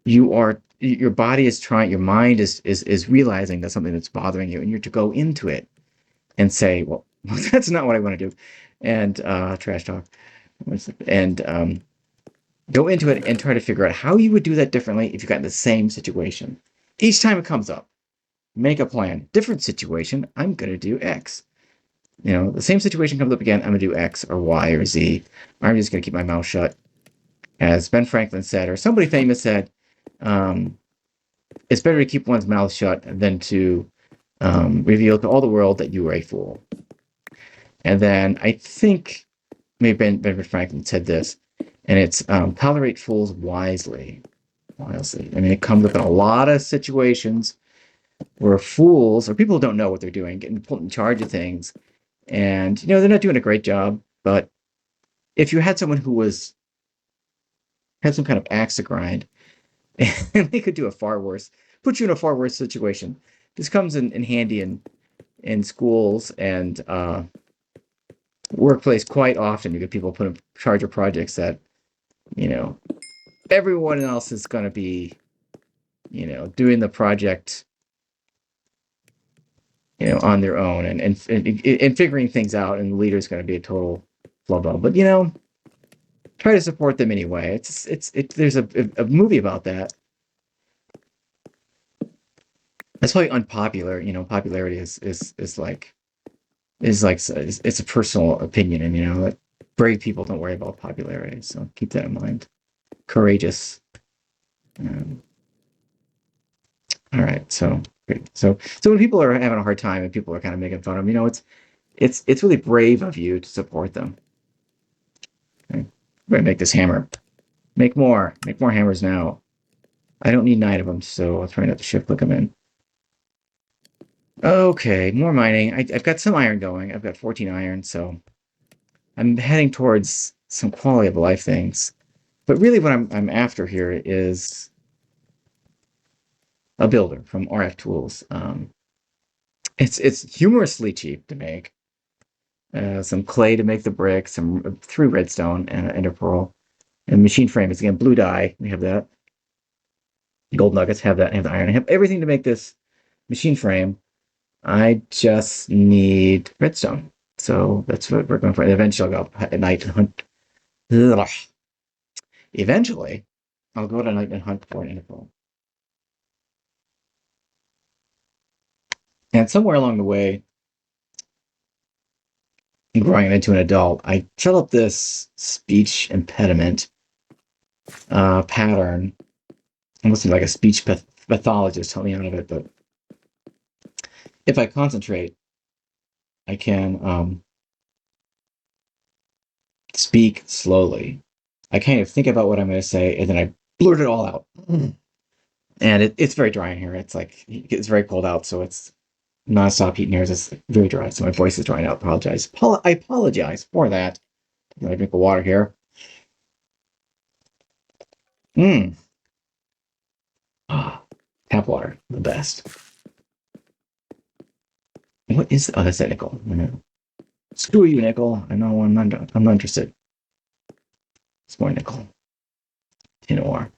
Your body is trying, your mind is realizing that something that's bothering you, and you're to go into it and say, well, that's not what I want to do, and trash talk, and go into it and try to figure out how you would do that differently if you got in the same situation. Each time it comes up, make a plan. Different situation, I'm going to do X. The same situation comes up again, I'm going to do X or Y or Z. Or I'm just going to keep my mouth shut. As Ben Franklin said, or somebody famous said, it's better to keep one's mouth shut than to reveal to all the world that you were a fool. And then I think maybe Ben Franklin said this, and it's tolerate fools wisely. Wisely. I mean, it comes up in a lot of situations where fools or people who don't know what they're doing, getting put in charge of things, and they're not doing a great job. But if you had someone who had some kind of axe to grind, and they could do put you in a far worse situation. This comes in handy in schools and workplace quite often. You get people put in charge of projects that everyone else is going to be doing the project on their own and figuring things out, and the leader's going to be a total flubber. But try to support them anyway. There's a movie about that. That's probably unpopular. Popularity is it's a personal opinion, and like brave people don't worry about popularity. So keep that in mind. Courageous. All right. So great. So when people are having a hard time and people are kind of making fun of them, it's really brave of you to support them. Okay. I'm going to make this hammer. Make more hammers now. I don't need 9 of them, so I'll try not to shift click them in. Okay, more mining. I've got some iron going. I've got 14 iron, so I'm heading towards some quality of life things. But really what I'm after here is a builder from RF Tools. It's humorously cheap to make. Some clay to make the bricks, some 3 redstone and a pearl. And machine frame is again blue dye. We have that. Gold nuggets have that. I have the iron. I have everything to make this machine frame. I just need redstone. So that's what we're going for. Eventually I'll go at night and hunt. Ugh. Eventually I'll go to night and hunt for an interval. And somewhere along the way, growing into an adult, I developed this speech impediment pattern. Almost like a speech pathologist helped me out of it, but if I concentrate, I can speak slowly. I kind of think about what I'm going to say, and then I blurt it all out. And it's very dry in here. It's very cold out, so it's non-stop heat in here. It's very dry, so my voice is drying out. I apologize for that. I'm going to drink the water here. Tap water, the best. What is? Oh, that's that nickel. Screw you, nickel. I know I'm not interested. It's more nickel. Tin ore.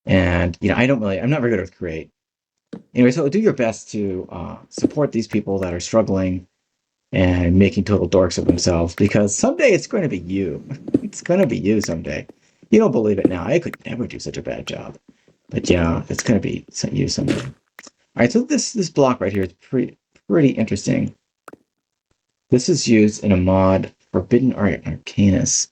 And I'm not very good with create. Anyway, so do your best to support these people that are struggling and making total dorks of themselves, because someday it's going to be you. It's going to be you someday. You don't believe it now. I could never do such a bad job. But yeah, it's going to be you someday. right, so this block right here is pretty interesting. This is used in a mod, Forbidden Arcanus.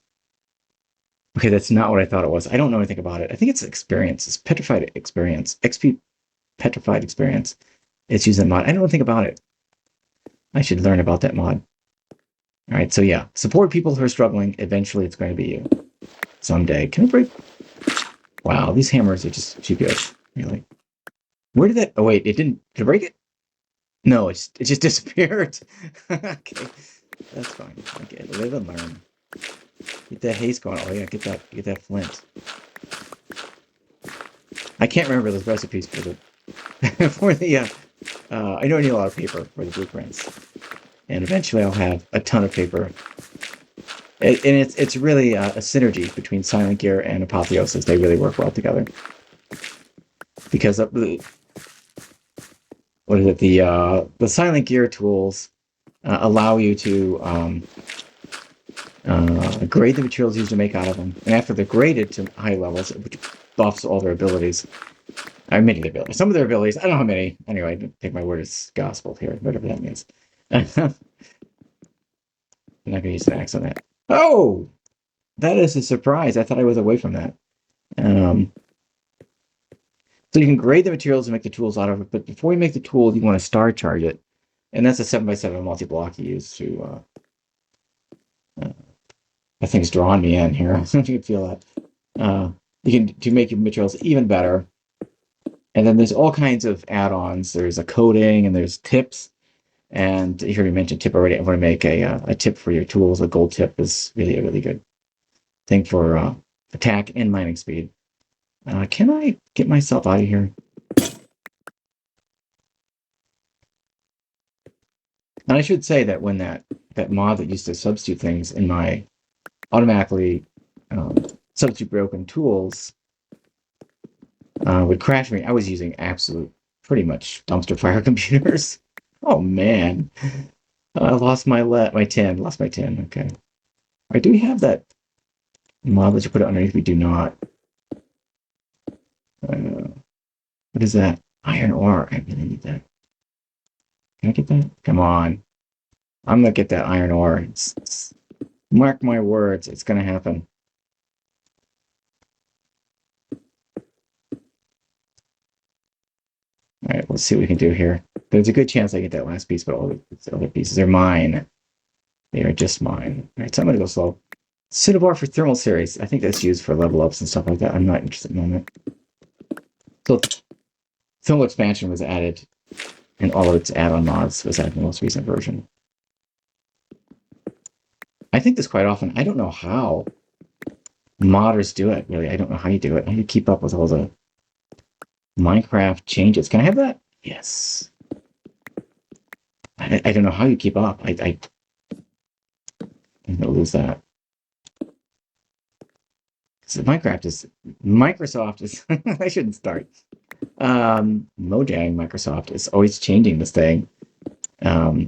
Okay, that's not what I thought it was. I don't know anything about it. I think it's experience. It's petrified experience. XP petrified experience. It's used in mod. I don't know anything about it. I should learn about that mod. All right, so yeah, support people who are struggling. Eventually, it's going to be you someday. Can I break? Wow, these hammers are just too good. Really? Where did that? Oh wait, it didn't. Did I break it? No, it just disappeared. Okay, that's fine. Okay, live and learn. Get that haze going. Oh yeah, get that flint. I can't remember those recipes for the for the. I know I need a lot of paper for the blueprints, and eventually I'll have a ton of paper. And it's really a synergy between Silent Gear and Apotheosis. They really work well together because of the what is it? The Silent Gear tools allow you to grade the materials used to make out of them, and after they're graded to high levels, which buffs all their abilities. Many of their abilities. Some of their abilities, I don't know how many. Anyway, don't take my word as gospel here, whatever that means. I'm not going to use an axe on that. Oh! That is a surprise. I thought I was away from that. So you can grade the materials and make the tools out of it, but before you make the tool, you want to star charge it. And that's a 7x7 multi-block you use to... I think it's drawing me in here. I don't know if you can feel that. You can to make your materials even better. And then there's all kinds of add-ons. There's a coating and there's tips. And you heard me mention tip already. I want to make a tip for your tools. A gold tip is really a really good thing for attack and mining speed. Can I get myself out of here? And I should say that when that mod that used to substitute things in my automatically substitute broken tools would crash me, I was using absolute, pretty much dumpster fire computers. Oh man, I lost my tin. Lost my tin. Okay. All right, do we have that mod that you put it underneath? We do not. What is that? Iron ore. I really need that. Can I get that? Come on. I'm gonna get that iron ore. Mark my words, it's gonna happen. All right, let's see what we can do here. There's a good chance I get that last piece, but all the other pieces are mine. They are just mine. All right, so I'm gonna go slow. Cinnabar for thermal series. I think that's used for level ups and stuff like that. I'm not interested in the moment. So thermal expansion was added, and all of its add-on mods was added in the most recent version. I think this quite often. I don't know how modders do it, really. I don't know how you do it. How do you keep up with all the Minecraft changes? Can I have that? Yes. I don't know how you keep up. I'm going to lose that. So Microsoft is, I shouldn't start. Mojang Microsoft is always changing this thing. Oh,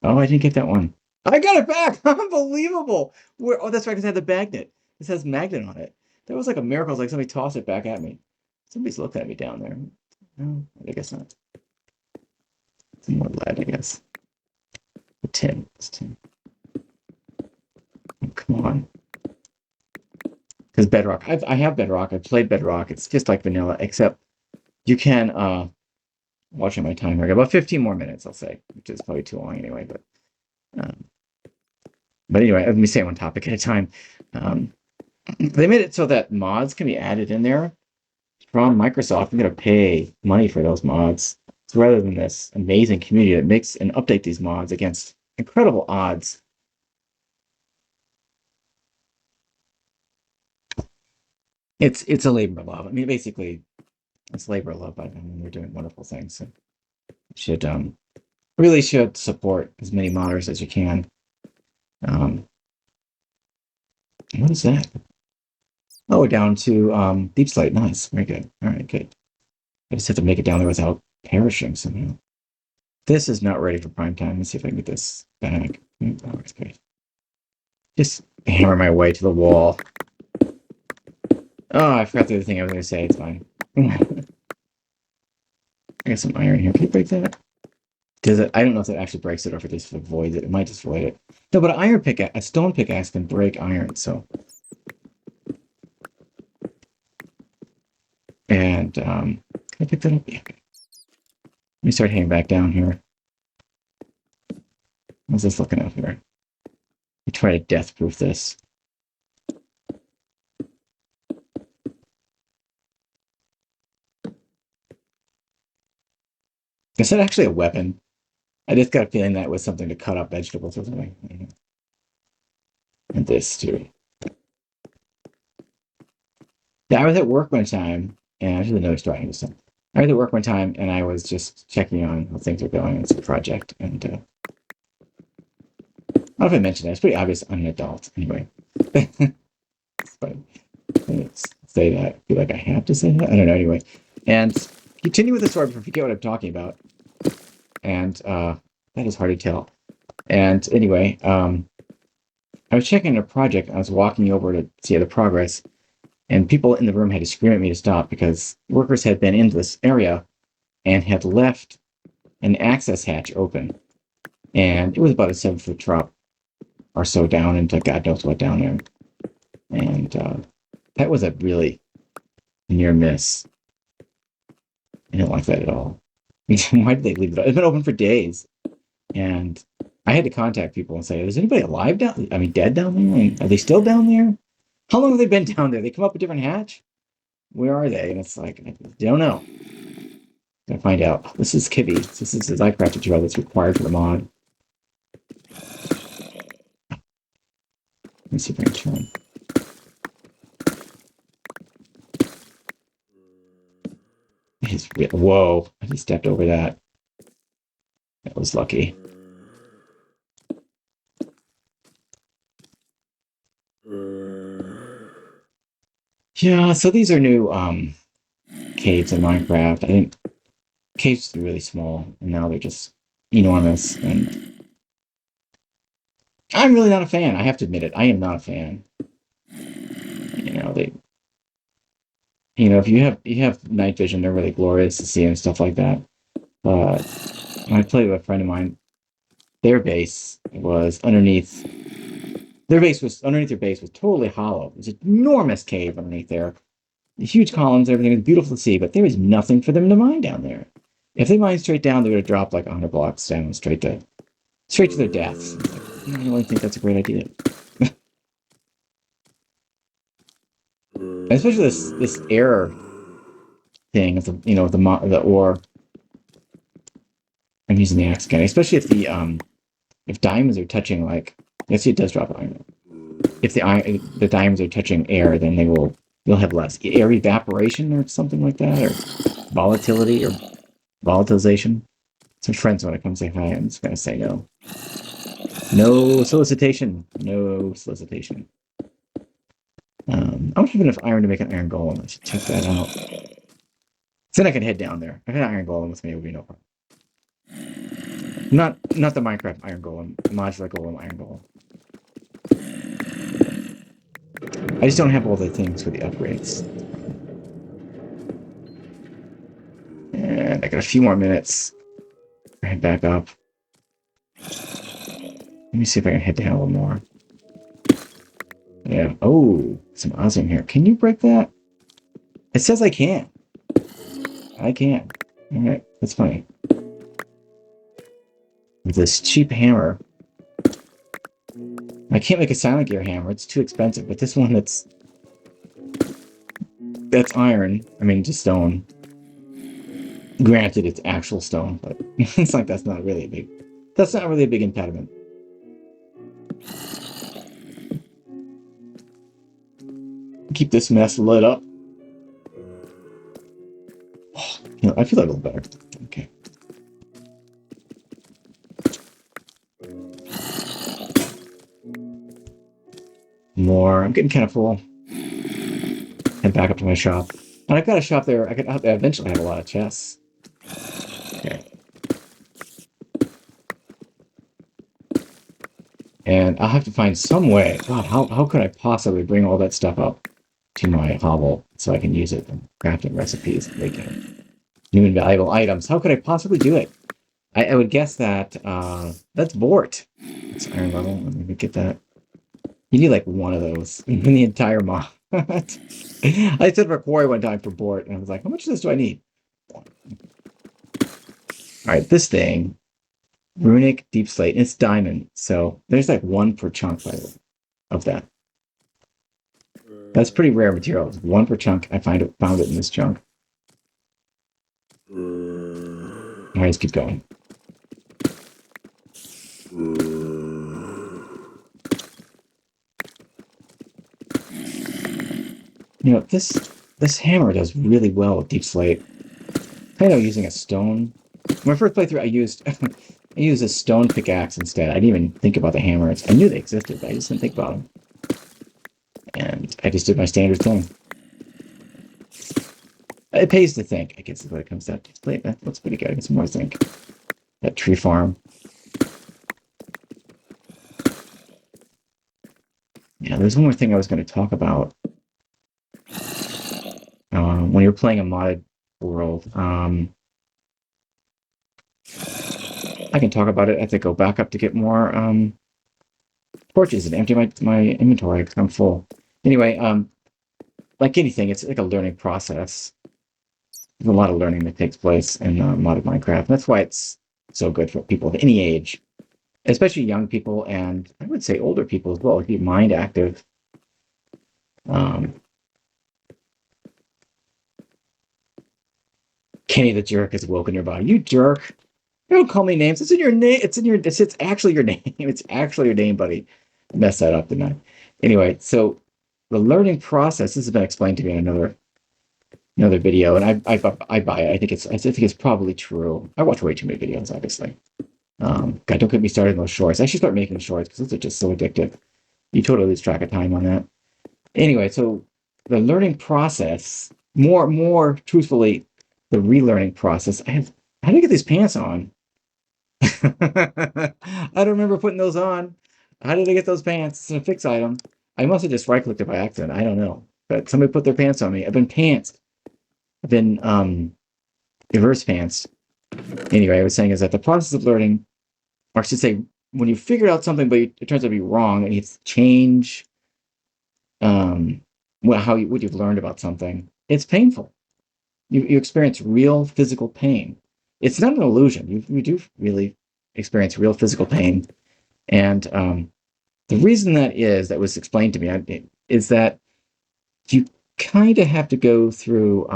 I didn't get that one. I got it back! Unbelievable! Oh, that's right, because I had the magnet. This has magnet on it. That was like a miracle. It's like somebody tossed it back at me. Somebody's looking at me down there. No, I guess not. Some more lead, I guess. The tin. It's tin. Oh, come on. Because Bedrock. I have Bedrock. I've played Bedrock. It's just like vanilla, except you can... watching my timer. I got about 15 more minutes, I'll say, which is probably too long anyway, but anyway, let me say one topic at a time. They made it so that mods can be added in there from Microsoft. I'm going to pay money for those mods. So rather than this amazing community that makes and update these mods against incredible odds. It's a labor of love. I mean, basically, it's labor of love. I mean, they're doing wonderful things. So should really should support as many modders as you can. What is that? Oh, down to Deep Slate. Nice. Very good. All right, good. I just have to make it down there without perishing somehow. This is not ready for prime time. Let's see if I can get this back. Oh, it's good. Just hammer my way to the wall. Oh, I forgot the other thing I was going to say. It's fine. I got some iron here. Can you break that? Does it? I don't know if that actually breaks it or if it just avoids it. It might just avoid it. No, but an iron pickaxe, a stone pickaxe can break iron. So, and can I pick that up? Yeah. Okay. Let me start heading back down here. How's this looking up here? Let me try to death proof this. Is that actually a weapon? I just got a feeling that was something to cut up vegetables or something. And this too. Yeah, I was at work one time, and I should know starting this time. I was at work one time, and I was just checking on how things are going. It's a project, and I don't know if I mentioned that. It's pretty obvious I'm an adult, anyway. But let's say that. I feel like I have to say that. I don't know, anyway. And continue with the story before I forget what I'm talking about. And that is hard to tell. And anyway, I was checking a project. I was walking over to see the progress, and people in the room had to scream at me to stop because workers had been into this area and had left an access hatch open. And it was about a 7-foot drop or so down into God knows what down there. And that was a really near miss. I didn't like that at all. Why did they leave it open? It's been open for days. And I had to contact people and say, is anybody alive down? I mean, dead down there? And are they still down there? How long have they been down there? They come up a different hatch? Where are they? And it's like, I don't know. Gotta find out. This is Kibby. This is the Zycraft drill that's required for the mod. Let me see if I can turn. Whoa, I just stepped over that. That was lucky. Yeah, so these are new caves in Minecraft. I think caves are really small, and now they're just enormous, and I'm really not a fan. I have to admit it. I am not a fan. If you have night vision, they're really glorious to see and stuff like that. But when I played with a friend of mine, their base was underneath. Their base was totally hollow. It was an enormous cave underneath there. The huge columns, everything was beautiful to see, but there was nothing for them to mine down there. If they mined straight down, they would have dropped like 100 blocks down straight to their deaths. I don't really think that's a great idea. Especially this error thing of the ore. I'm using the axe again, especially if diamonds are touching let's see, it does drop iron. If the diamonds are touching air, then you'll have less air evaporation or something like that, or volatility or volatilization. Some friends want to come say hi. I'm just gonna say no. No solicitation. No solicitation. I wish I had enough iron to make an iron golem. I should check that out. Then I can head down there. If I had an iron golem with me, it would be no problem. Not the Minecraft iron golem, modular golem iron golem. I just don't have all the things for the upgrades. And I got a few more minutes. Head back up. Let me see if I can head down a little more. Yeah. Oh, some Ozium here. Can you break that? It says I can. I can. Alright, that's funny. With this cheap hammer. I can't make a Silent Gear hammer. It's too expensive. But this one that's iron. I mean, just stone. Granted, it's actual stone, but it's like that's not really a big impediment. Keep this mess lit up. Oh, I feel a little better. Okay. More. I'm getting kind of full. Head back up to my shop. And I've got a shop there. I could eventually have a lot of chests. Okay. And I'll have to find some way. God, how could I possibly bring all that stuff up to my hovel so I can use it in crafting recipes and making New and valuable items. How could I possibly do it? I would guess that that's Bort. It's iron level. Let me get that. You need like one of those in the entire mod. I set up a quarry one time for Bort, and I was like, how much of this do I need? All right, this thing, runic deep slate, it's diamond. So there's like one per chunk, by the way, of that. That's pretty rare material. It's one per chunk. I found it in this chunk. All right, let's keep going. You know, this hammer does really well with deep slate. I know using a stone. When I first played through, I used a stone pickaxe instead. I didn't even think about the hammers. I knew they existed, but I just didn't think about them. And I just did my standard thing. It pays to think, I guess is what it comes down to. That looks pretty good. I get some more zinc. That tree farm. Yeah, there's one more thing I was going to talk about. When you're playing a modded world, I can talk about it as I go back up to get more torches and empty my inventory because I'm full. Anyway, like anything, it's like a learning process. There's a lot of learning that takes place in modded Minecraft. That's why it's so good for people of any age, especially young people, and I would say older people as well. Keep mind active. Kenny the jerk has woken your body. You jerk! Don't call me names. It's in your name. It's actually your name. It's actually your name, buddy. I messed that up, didn't I? Anyway, so the learning process. This has been explained to me in another video, and I buy it. I think it's probably true. I watch way too many videos, obviously. God, don't get me started on those shorts. I should start making shorts because those are just so addictive. You totally lose track of time on that. Anyway, so the learning process, more truthfully, the relearning process. How did I get these pants on? I don't remember putting those on. How did I get those pants? It's a fix item. I must have just right-clicked it by accident. I don't know. But somebody put their pants on me. I've been pantsed. I've been reverse pants. Anyway, I was saying is that the process of learning, or I should say, when you figure out something but it turns out to be wrong and you have to change what you've learned about something, it's painful. You experience real physical pain. It's not an illusion. You do really experience real physical pain. And the reason that was explained to me is that you kind of have to go through,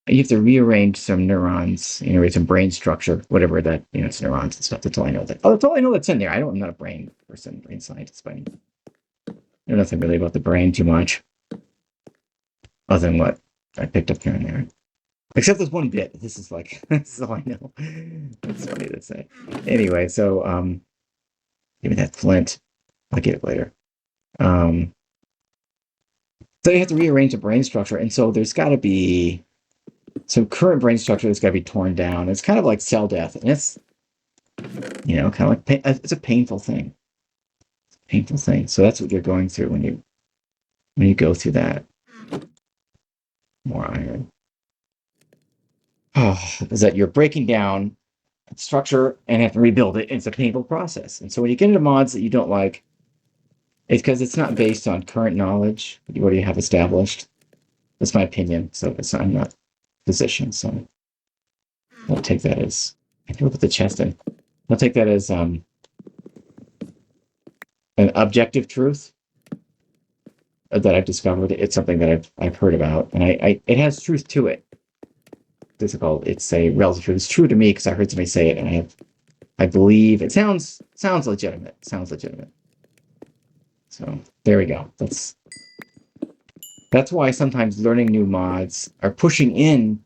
you have to rearrange some neurons, some brain structure, whatever that, it's neurons and stuff. That's all I know. That's all I know that's in there. I'm not a brain person, brain scientist, but I know nothing really about the brain too much, other than what I picked up here and there. Except this one bit. This is all I know. That's funny to say. Anyway, so give me that flint. I'll get it later. So you have to rearrange the brain structure, and so there's got to be some current brain structure that's got to be torn down. It's kind of like cell death, and it's kind of like it's a painful thing. It's a painful thing. So that's what you're going through when you go through that. More iron. Is that you're breaking down structure and have to rebuild it. It's a painful process. And so when you get into mods that you don't like, it's because it's not based on current knowledge you already have established. That's my opinion. So I'm not a physician, so I'll take that as, I can put the chest in. I'll take that as an objective truth that I've discovered. It's something that I've heard about, and it has truth to it. It's a relative truth. It's true to me because I heard somebody say it, and I believe it sounds legitimate. So there we go. That's why sometimes learning new mods or pushing in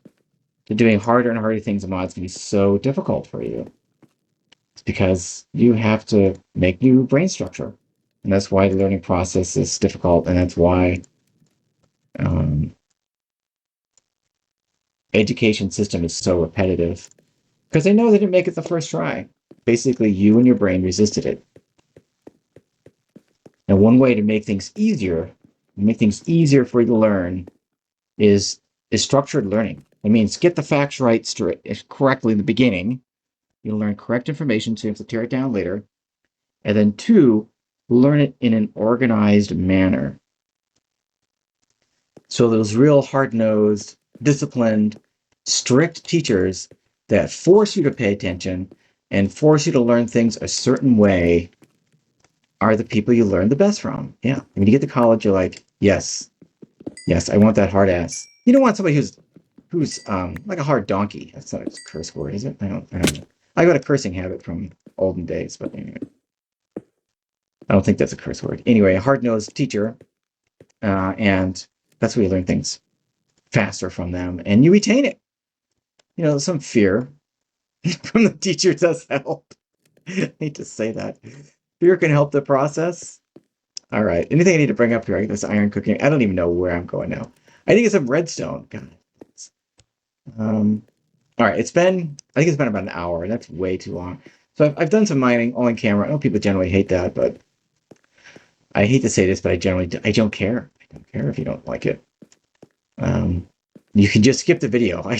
to doing harder and harder things in mods can be so difficult for you. It's because you have to make new brain structure, and that's why the learning process is difficult, and that's why education system is so repetitive, because they know they didn't make it the first try. Basically, you and your brain resisted it. And one way to make things easier for you to learn, is is structured learning. It means get the facts right correctly in the beginning. You'll learn correct information, so you have to tear it down later. And then 2, learn it in an organized manner. So those real hard-nosed, disciplined, strict teachers that force you to pay attention and force you to learn things a certain way are the people you learn the best from. Yeah. When you get to college, you're like, yes, I want that hard ass. You don't want somebody who's like a hard donkey. That's not a curse word, is it? I don't know. I got a cursing habit from olden days, but anyway. I don't think that's a curse word. Anyway, a hard-nosed teacher, and that's where you learn things faster from them, and you retain it. You know, some fear from the teacher does help. I hate to say that. Fear can help the process. All right. Anything I need to bring up here? I get this iron cooking. I don't even know where I'm going now. I think it's some redstone. God. All right. I think it's been about an hour. That's way too long. So I've done some mining all on camera. I know people generally hate that, but I hate to say this, but I don't care. I don't care if you don't like it. You can just skip the video. I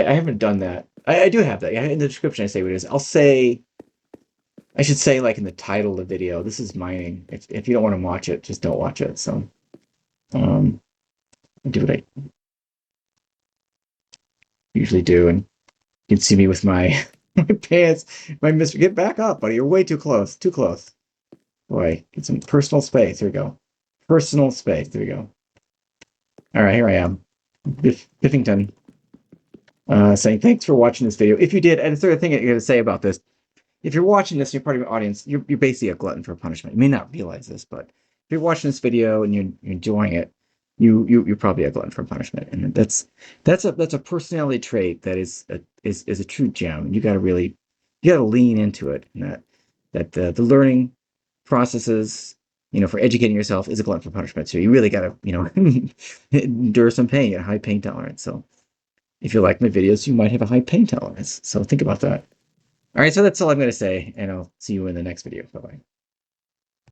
haven't done that. I do have that. In the description, I say what it is. I should say, like in the title of the video, this is mining. If you don't want to watch it, just don't watch it. So, I do what I usually do, and you can see me with my pants. Get back up, buddy. You're way too close. Too close. Boy, get some personal space. Here we go. Personal space. There we go. All right, here I am. Bifington. Saying thanks for watching this video. If you did, and the third thing I got to say about this, if you're watching this and you're part of your audience, you're basically a glutton for punishment. You may not realize this, but if you're watching this video and you're enjoying it, you're probably a glutton for punishment, and that's a personality trait that is a true gem. You got to lean into it. And that the learning processes, for educating yourself is a glutton for punishment. So you really got to endure some pain, a high pain tolerance. So if you like my videos, you might have a high pain tolerance. So think about that. All right, so that's all I'm going to say, and I'll see you in the next video. Bye-bye.